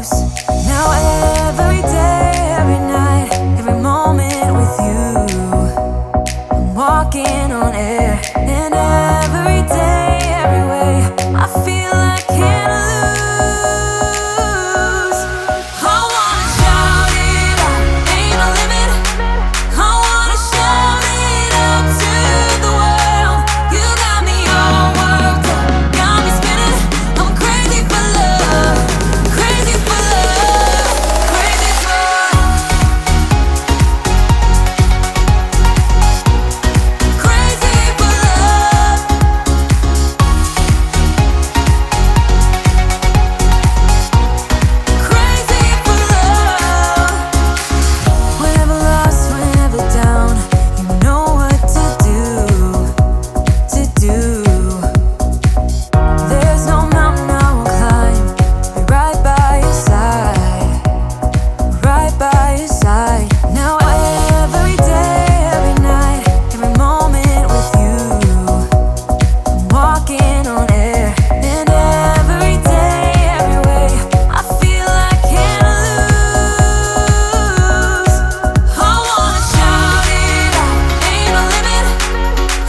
lips. Now every day, every night, every moment with you, I'm walking on air. And every day, every way, I feel I can't lose. I wanna shout it out, ain't no limit. I wanna shout it out to the world. You got me all worked up, got me spinning. I'm crazy for love, crazy for love, crazy for crazy for love. Crazy for love. Whenever lost, whenever down, you know what to do, to do. There's no mountain I won't climb to be right by your side, right by your side. Now every day, every night, every moment with you, I'm walking on air. And every day, every way, I feel I can't lose. I wanna shout it out, ain't no limit.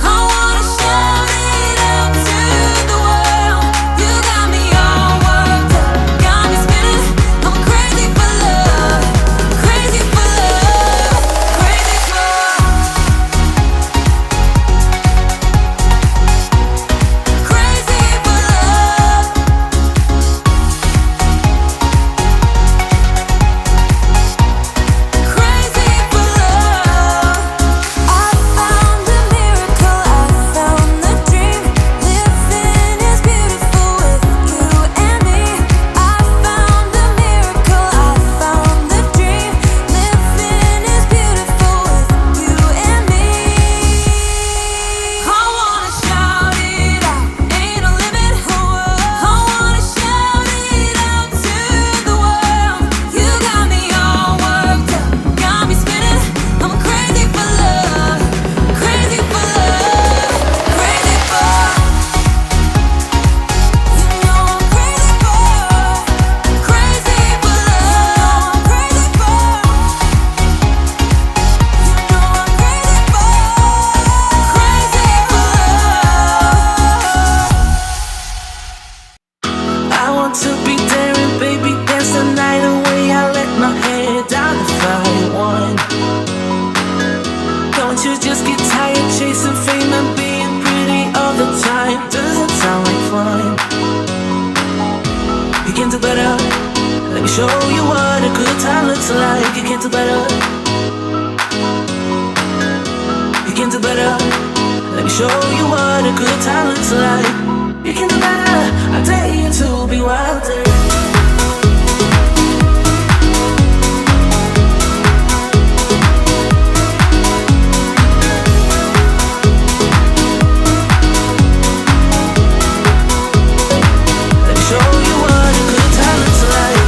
I wanna shout it out to the world. You got me all worked up, got me spinning. I'm crazy for love, crazy for love, crazy for crazy for love. Crazy for love. I found a miracle, I found the dream. Living is beautiful with you and me. I found a miracle, I found the dream. Living is beautiful with you and me. I wanna shout it out, ain't no limit. I wanna shout it out to the world. You got me all worked up, got me spinning. I'm crazy for love, crazy for love, crazy for. You know I'm crazy for, crazy for love, crazy for. You know I'm crazy for, crazy for love. I want to be daring, baby, dance the night away. I let my head down if I won. Don't you just get tired chasing fame and being pretty all the time? Doesn't sound like fun. You can do better. Let me show you what a good time looks like. You can do better. You can do better. Let me show you what a good time looks like. You can do better. I dare you to be wilder. Let me show you what a good time looks like.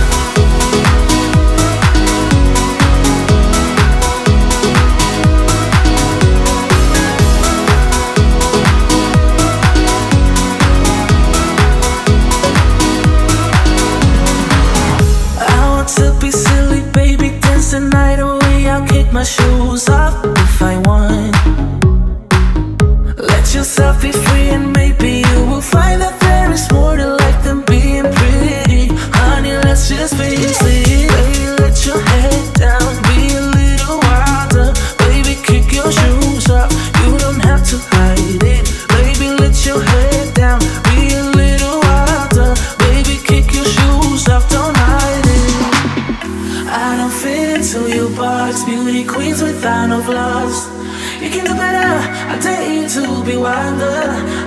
I want to be silly, baby, dance the night away. I'll kick my shoes off if I want. Let yourself be free and maybe you will find that there is more to life than being pretty. Honey, let's just face it. Baby, let your head down, be a little wilder. Baby, kick your shoes off, you don't have to hide it. Baby, let your head down, be a little wilder. Baby, kick your shoes off, don't hide it. I don't fit into your box, beauty queens without no flaws. You can do better, I dare you to be wilder.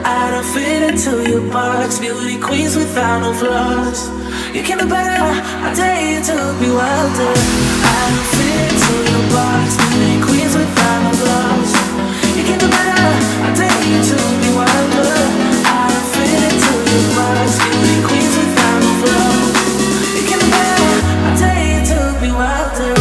I don't fit into your box, beauty queens without no flaws. You can do better, I dare you to be wilder. I don't fit into your box, beauty queens without no flaws. You can do better, I dare you to be wilder. I don't fit into your box, beauty queens without no flaws. You can do better, I dare you to be wilder.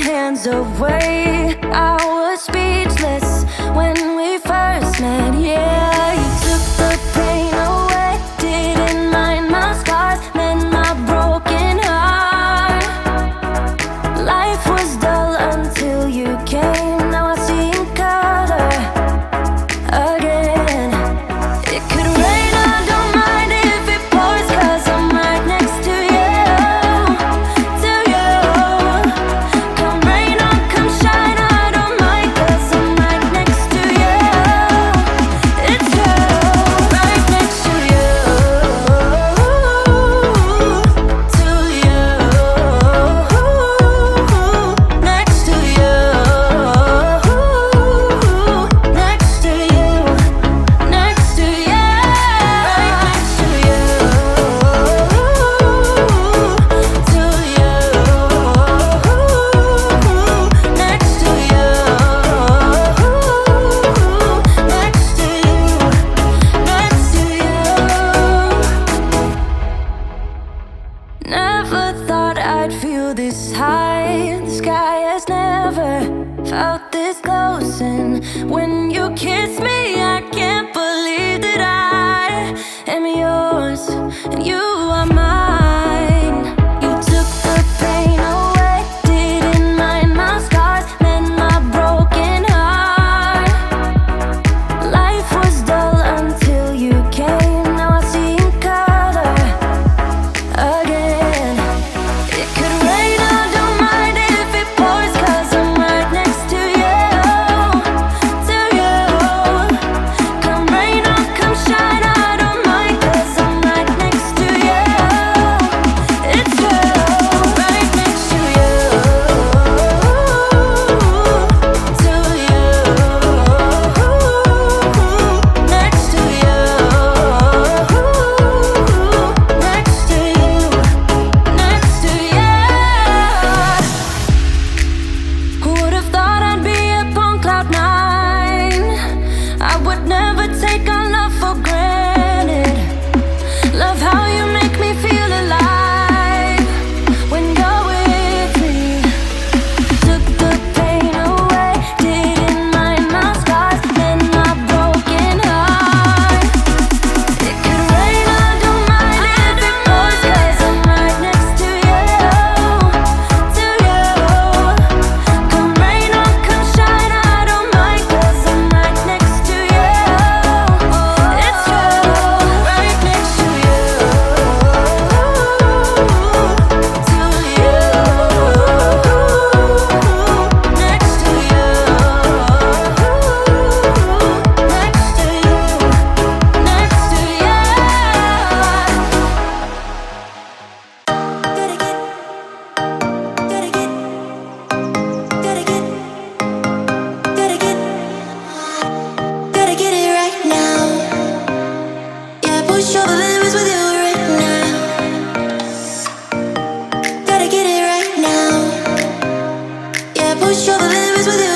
hands away. I was speechless when we first met. Yeah, you took the pain away. Didn't mind my scars, mend my broken heart. Life was dull until you came. Now I see in color again. It could rain, I don't mind if it pours, 'cause I'm right next to you, to you. Come rain or come shine, I don't mind, 'cause I'm right next to you. It's you, right next to you, to you, next to you, next to you, next to you, right next to you, to you, next to you, next to you, next to you. Never thought I'd feel this high. The sky has never felt this close, and when you kiss me, I can't believe that I am yours and you are mine. You took the pain away, didn't mind my scars, mend my broken heart. Life was dull until you came. Now I see in color again. It could rain, I don't mind if it pours, 'cause I'm right next to you, to you. Come rain or come shine, I don't mind, 'cause I'm right next to you. It's you, right next to you, to you, next to you, next to you, next to you. Who would have thought I'd be up on cloud nine? I would never take our love for granted. Love how you make me feel alive when you're with me. Took the pain away, didn't mind my scars, mend my broken heart. It could rain, I don't mind if it pours, 'cause I'm right next to you, to you. Come rain or come shine, I don't mind, 'cause I'm right next to you. It's you, right next to you, to you, next to you, next to you, next to you. Gotta get it right now. Yeah, push all the limits with you right now. Gotta get it right now. Yeah, push all the limits with you